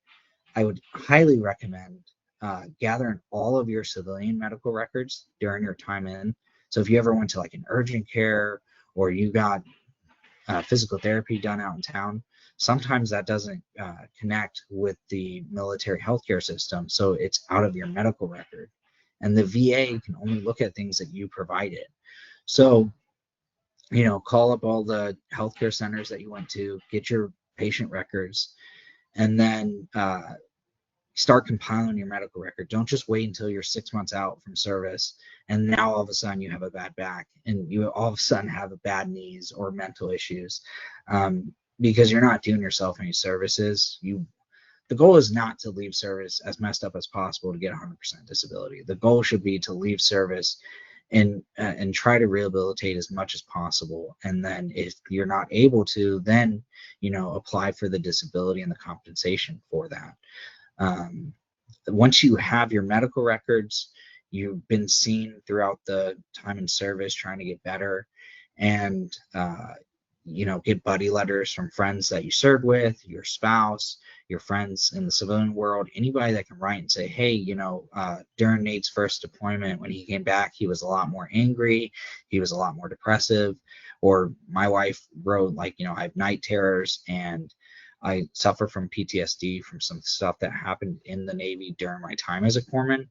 I would highly recommend gathering all of your civilian medical records during your time in. So if you ever went to like an urgent care or you got physical therapy done out in town, sometimes that doesn't connect with the military healthcare system. So it's out of your medical record. And the VA can only look at things that you provided. So call up all the healthcare centers that you went to, get your patient records, and then start compiling your medical record. Don't just wait until you're 6 months out from service and now all of a sudden you have a bad back and you all of a sudden have a bad knees or mental issues, because you're not doing yourself any services. The goal is not to leave service as messed up as possible to get 100% disability. The goal should be to leave service and try to rehabilitate as much as possible. And then if you're not able to, then, apply for the disability and the compensation for that. Once you have your medical records, you've been seen throughout the time in service trying to get better, and get buddy letters from friends that you served with, your spouse, your friends in the civilian world, anybody that can write and say, hey, during Nate's first deployment, when he came back, he was a lot more angry, he was a lot more depressive. Or my wife wrote, like, I have night terrors and I suffer from PTSD from some stuff that happened in the Navy during my time as a corpsman.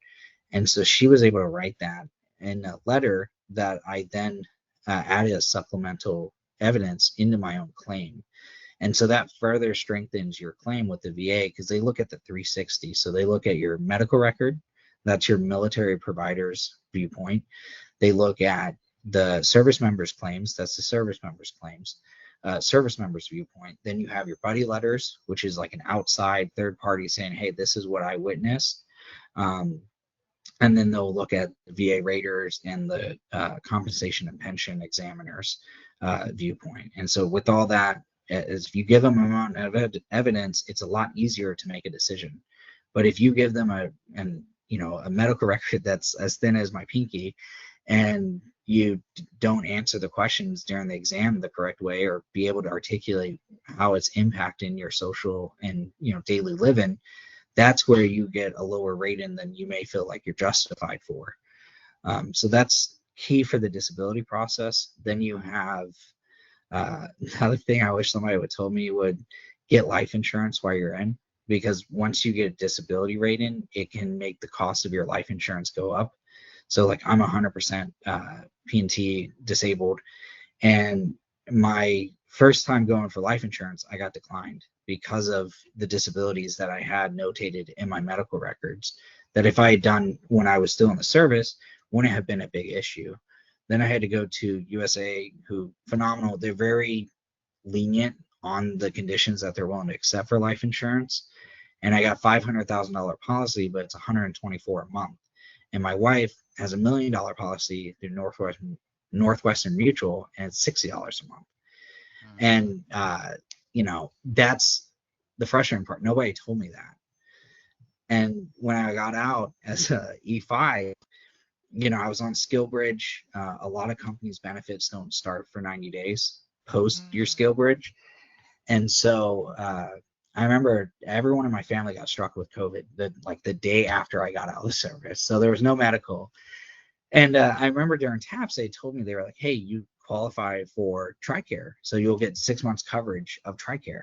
And so she was able to write that in a letter that I then added as supplemental evidence into my own claim. And so that further strengthens your claim with the VA, because they look at the 360. So they look at your medical record, that's your military provider's viewpoint. They look at the service members' claims, that's the service members' claims, service members' viewpoint. Then you have your buddy letters, which is like an outside third party saying, hey, this is what I witnessed. And then they'll look at the VA raters and the compensation and pension examiners' viewpoint. And so with all that, if you give them an amount of evidence, it's a lot easier to make a decision. But if you give them a medical record that's as thin as my pinky, and you don't answer the questions during the exam the correct way, or be able to articulate how it's impacting your social and daily living, that's where you get a lower rating than you may feel like you're justified for. So that's key for the disability process. Then you have another thing I wish somebody would told me would get life insurance while you're in, because once you get a disability rating, it can make the cost of your life insurance go up. So like I'm 100% P&T disabled, and my first time going for life insurance, I got declined because of the disabilities that I had notated in my medical records, that if I had done when I was still in the service, wouldn't have been a big issue. Then I had to go to USA, who phenomenal. They're very lenient on the conditions that they're willing to accept for life insurance. And I got $500,000 policy, but it's $124 a month. And my wife has $1 million policy through Northwestern Mutual, and it's $60 a month. And that's the frustrating part. Nobody told me that. And when I got out as a E5, I was on SkillBridge. A lot of companies' benefits don't start for 90 days post your SkillBridge. And so I remember everyone in my family got struck with COVID the day after I got out of the service. So there was no medical. And I remember during TAPS, they told me, they were like, hey, you qualify for TRICARE, so you'll get 6 months coverage of TRICARE.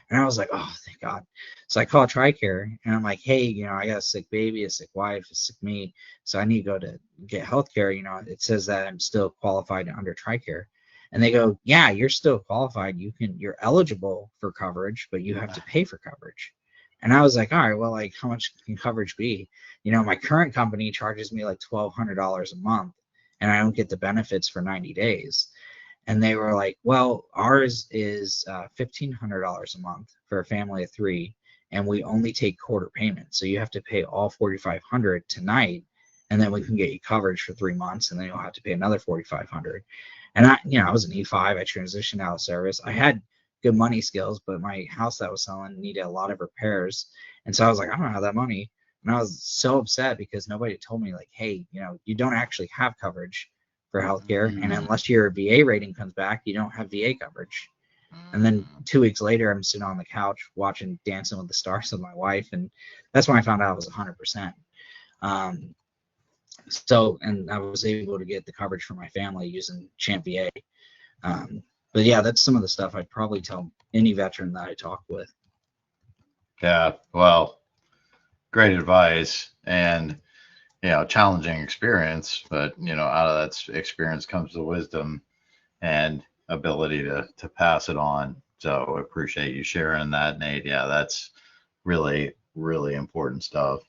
And I was like, oh, thank God. So I called TRICARE and I'm like, hey, I got a sick baby, a sick wife, a sick me, so I need to go to get healthcare. It says that I'm still qualified under TRICARE. And they go, yeah, you're still qualified. You're eligible for coverage, but you have to pay for coverage. And I was like, all right, well, like, how much can coverage be? My current company charges me like $1,200 a month, and I don't get the benefits for 90 days. And they were like, well, ours is $1,500 a month for a family of 3, and we only take quarter payments. So you have to pay all $4,500 tonight, and then we can get you coverage for 3 months, and then you'll have to pay another $4,500. And I was an E5. I transitioned out of service. I had good money skills, but my house that I was selling needed a lot of repairs. And so I was like, I don't have that money. And I was so upset because nobody told me, like, hey, you don't actually have coverage for healthcare. And unless your VA rating comes back, you don't have VA coverage. And then 2 weeks later, I'm sitting on the couch watching Dancing with the Stars with my wife. And that's when I found out I was 100%. And I was able to get the coverage for my family using Champ VA. But yeah, that's some of the stuff I'd probably tell any veteran that I talk with. Yeah, well, great advice, and challenging experience, but out of that experience comes the wisdom and ability to pass it on. So I appreciate you sharing that, Nate. Yeah, that's really, really important stuff.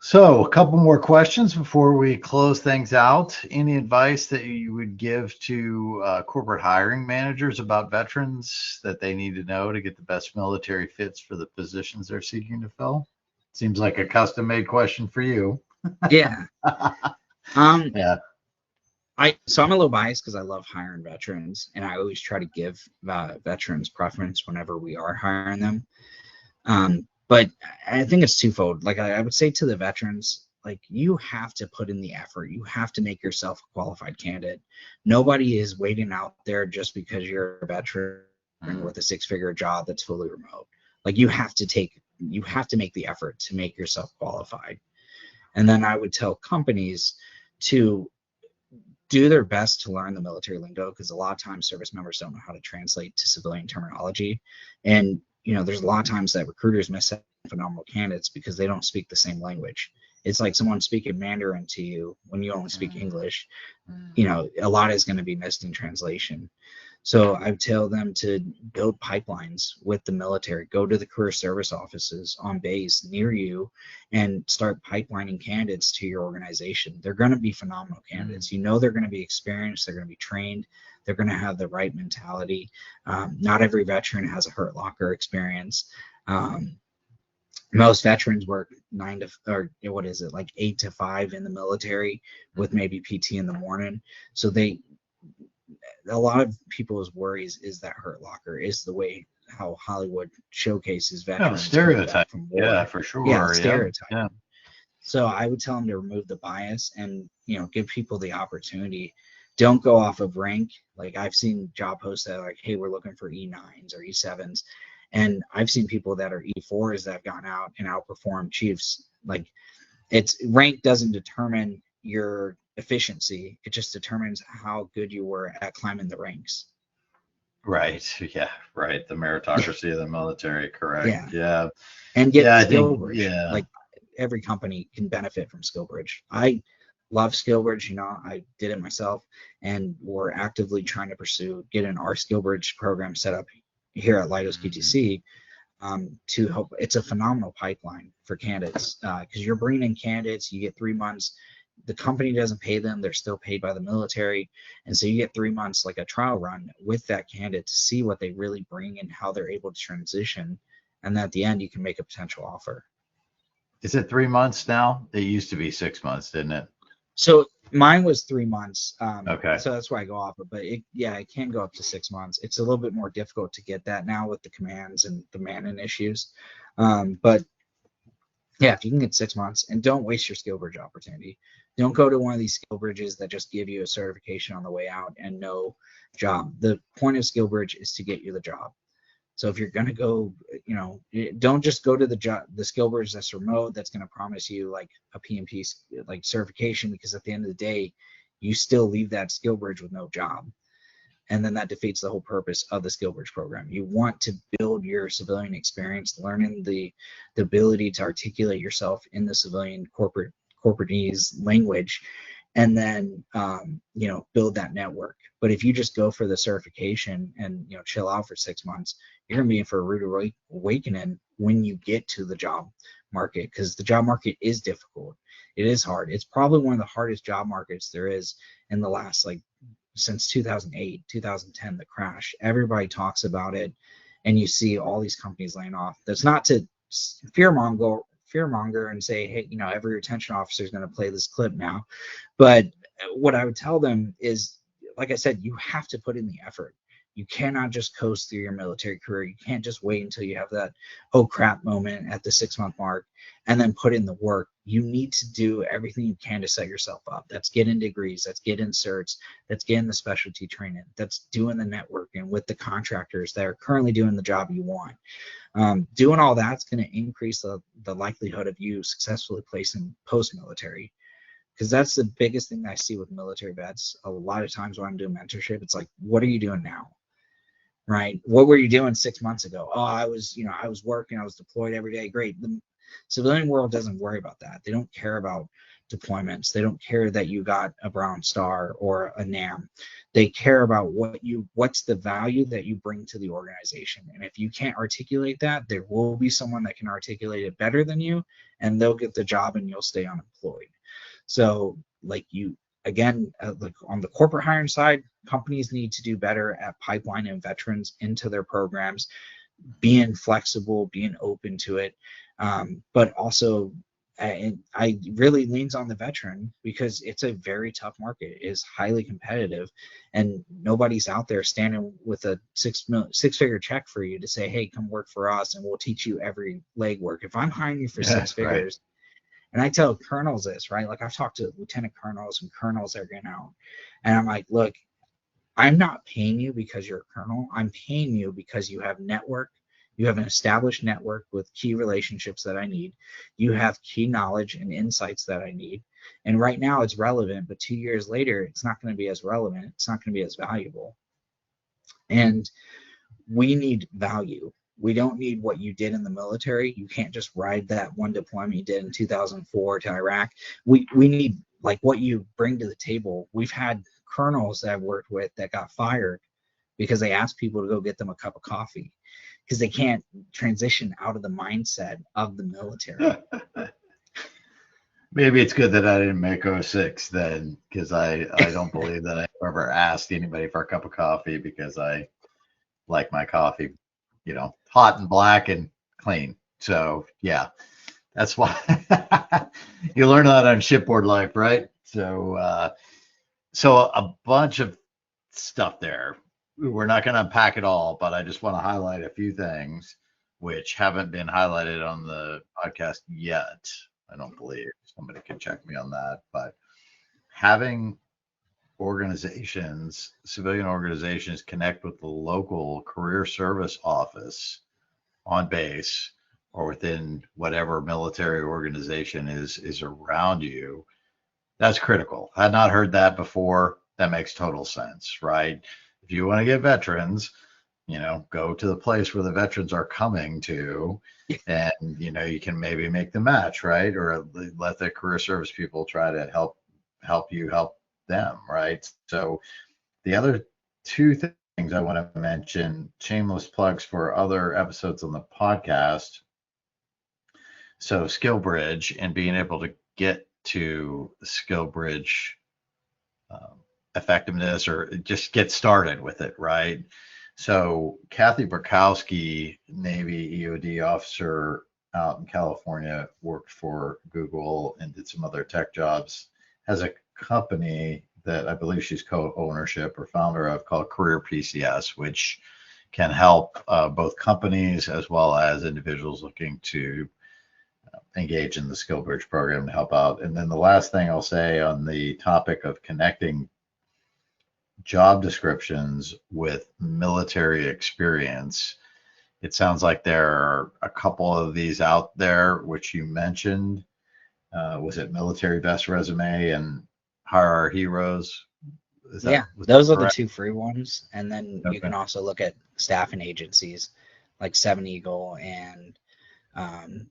So a couple more questions before we close things out. Any advice that you would give to corporate hiring managers about veterans that they need to know to get the best military fits for the positions they're seeking to fill? Seems like a custom-made question for you. Yeah. Yeah. So I'm a little biased because I love hiring veterans, and I always try to give veterans preference whenever we are hiring them. But I think it's twofold. Like I would say to the veterans, like you have to put in the effort. You have to make yourself a qualified candidate. Nobody is waiting out there just because you're a veteran with a six-figure job that's fully remote. Like you have to make the effort to make yourself qualified. And then I would tell companies to do their best to learn the military lingo, because a lot of times service members don't know how to translate to civilian terminology. And, there's a lot of times that recruiters miss out on phenomenal candidates because they don't speak the same language. It's like someone speaking Mandarin to you when you only speak English. A lot is going to be missed in translation. So I tell them to build pipelines with the military, go to the career service offices on base near you and start pipelining candidates to your organization. They're going to be phenomenal candidates. They're going to be experienced. They're going to be trained. They're going to have the right mentality. Not every veteran has a Hurt Locker experience. Most veterans work 8 to 5 in the military with maybe PT in the morning. So a lot of people's worries is that Hurt Locker is the way how Hollywood showcases veterans. Stereotype. From war. Yeah, for sure. Yeah, stereotype. Yeah. So I would tell them to remove the bias and, give people the opportunity. Don't go off of rank. Like I've seen job posts that are like, hey, we're looking for E9s or E7s. And I've seen people that are E4s that have gone out and outperformed chiefs. Like rank doesn't determine your efficiency. It just determines how good you were at climbing the ranks. Right. Yeah. Right. The meritocracy of the military. Correct. Yeah. And get skill bridge. Yeah. Like every company can benefit from skill bridge. I love skill bridge. I did it myself, and we're actively trying to pursue getting our skill bridge program set up here at Leidos QTC to help. It's a phenomenal pipeline for candidates because you're bringing in candidates. You get 3 months. The company doesn't pay them. They're still paid by the military. And so you get 3 months, like a trial run with that candidate to see what they really bring and how they're able to transition. And at the end, you can make a potential offer. Is it 3 months now? It used to be 6 months, didn't it? So mine was 3 months. Okay. So that's why I go off it. But it can go up to 6 months. It's a little bit more difficult to get that now with the commands and the manning issues. But yeah, if you can get 6 months, and don't waste your skill bridge opportunity. Don't go to one of these skill bridges that just give you a certification on the way out and no job. The point of skill bridge is to get you the job. So if you're going to go, don't just go to the skill bridge that's remote, that's going to promise you like a PMP like certification, because at the end of the day, you still leave that skill bridge with no job. And then that defeats the whole purpose of the skill bridge program. You want to build your civilian experience, learning the ability to articulate yourself in the civilian corporatese language, and then build that network. But if you just go for the certification and chill out for 6 months, you're gonna be in for a rude awakening when you get to the job market, because the job market is difficult. It is hard. It's probably one of the hardest job markets there is in the last since 2008, 2010, the crash. Everybody talks about it, and you see all these companies laying off. That's not to fearmonger and say, hey, every retention officer is going to play this clip now. But what I would tell them is, like I said, you have to put in the effort. You cannot just coast through your military career. You can't just wait until you have that oh crap moment at the 6 month mark and then put in the work. You need to do everything you can to set yourself up. That's getting degrees, that's getting certs, that's getting the specialty training, that's doing the networking with the contractors that are currently doing the job you want. Doing all that's going to increase the likelihood of you successfully placing post-military, because that's the biggest thing I see with military vets. A lot of times when I'm doing mentorship, it's like, what are you doing now? Right? What were you doing 6 months ago? Oh, I was working, I was deployed every day. Great. The civilian world doesn't worry about that. They don't care about deployments. They don't care that you got a Brown Star or a NAM. They care about what's the value that you bring to the organization. And if you can't articulate that, there will be someone that can articulate it better than you, and they'll get the job and you'll stay unemployed. So again, on the corporate hiring side, companies need to do better at pipelining veterans into their programs, being flexible, being open to it. But also, I really leans on the veteran, because it's a very tough market. It is highly competitive, and nobody's out there standing with a six-figure check for you to say, hey, come work for us and we'll teach you every legwork. If I'm hiring you for 6 figures, And I tell colonels this, right? Like I've talked to lieutenant colonels and colonels that are getting out, and I'm like, look, I'm not paying you because you're a colonel. I'm paying you because you have network. You have an established network with key relationships that I need. You have key knowledge and insights that I need. And right now it's relevant, but 2 years later, it's not going to be as relevant. It's not going to be as valuable. And we need value. We don't need what you did in the military. You can't just ride that one deployment you did in 2004 to Iraq. We need like what you bring to the table. We've had colonels that I've worked with that got fired because they asked people to go get them a cup of coffee because they can't transition out of the mindset of the military. Maybe it's good that I didn't make 06 then, because I don't believe that I ever asked anybody for a cup of coffee, because I like my coffee, hot and black and clean. So yeah, that's why you learn that on shipboard life, right? So a bunch of stuff there. We're not going to unpack it all, but I just want to highlight a few things which haven't been highlighted on the podcast yet. I don't believe. Somebody can check me on that. But having organizations, civilian organizations, connect with the local career service office on base or within whatever military organization is around you, that's critical. I had not heard that before. That makes total sense, right? If you want to get veterans, go to the place where the veterans are coming to, and you can maybe make the match, right? Or let the career service people try to help you help them, right? So the other two things I want to mention, shameless plugs for other episodes on the podcast. So SkillBridge, and being able to get to SkillBridge effectiveness, or just get started with it, right? So Kathy Burkowski, Navy EOD officer out in California, worked for Google and did some other tech jobs, has a company that I believe she's co-ownership or founder of called Career PCS, which can help both companies as well as individuals looking to engage in the SkillBridge program to help out. And then the last thing I'll say on the topic of connecting job descriptions with military experience, it sounds like there are a couple of these out there, which you mentioned. Was it Military Best Resume and Hire Our Heroes? Those are the two free ones. And then you can also look at staffing agencies like Seven Eagle and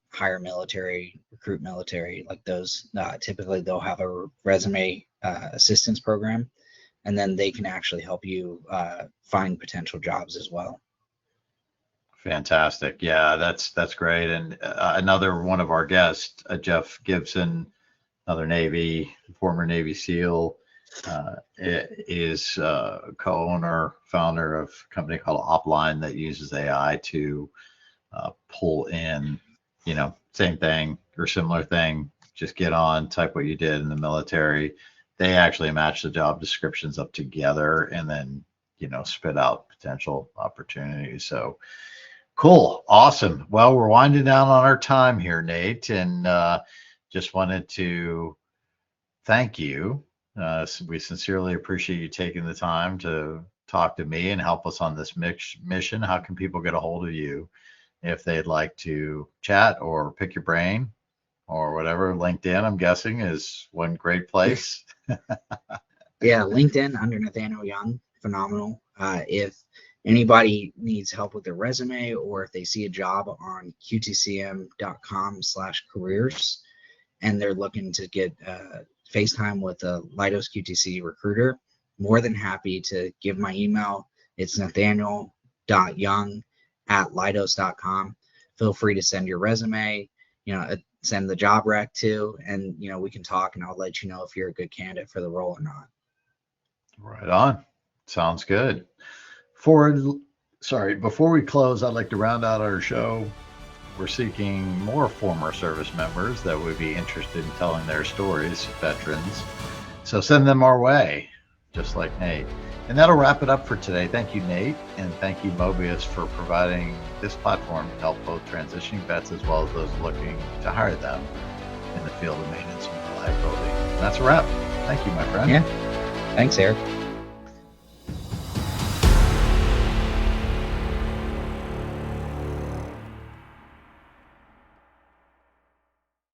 Hire Military, Recruit Military. Like those, typically they'll have a resume assistance program, and then they can actually help you find potential jobs as well. Fantastic. Yeah, that's great. And another one of our guests, Jeff Gibson, another former Navy SEAL, is co-owner, founder of a company called Opline that uses AI to pull in, same thing or similar thing, just get on, type what you did in the military. They actually match the job descriptions up together and then, spit out potential opportunities. So cool. Awesome. Well, we're winding down on our time here, Nate, and just wanted to thank you. We sincerely appreciate you taking the time to talk to me and help us on this mission. How can people get a hold of you if they'd like to chat or pick your brain or whatever? LinkedIn, I'm guessing, is one great place. Yeah, LinkedIn under Nathaniel Young, phenomenal. If anybody needs help with their resume, or if they see a job on qtcm.com/careers and they're looking to get FaceTime with a Leidos QTC recruiter, more than happy to give my email. It's nathaniel.young@leidos.com. Feel free to send your resume, send the job rec too, and we can talk, and I'll let you know if you're a good candidate for the role or not. Right on. Sounds good. Before we close, I'd like to round out our show. We're seeking more former service members that would be interested in telling their stories, veterans. So send them our way, just like Nate. And that'll wrap it up for today. Thank you, Nate, and thank you, Mobius, for providing this platform to help both transitioning vets as well as those looking to hire them. in the field of maintenance and reliability. That's a wrap. Thank you, my friend. Yeah. Thanks, Eric.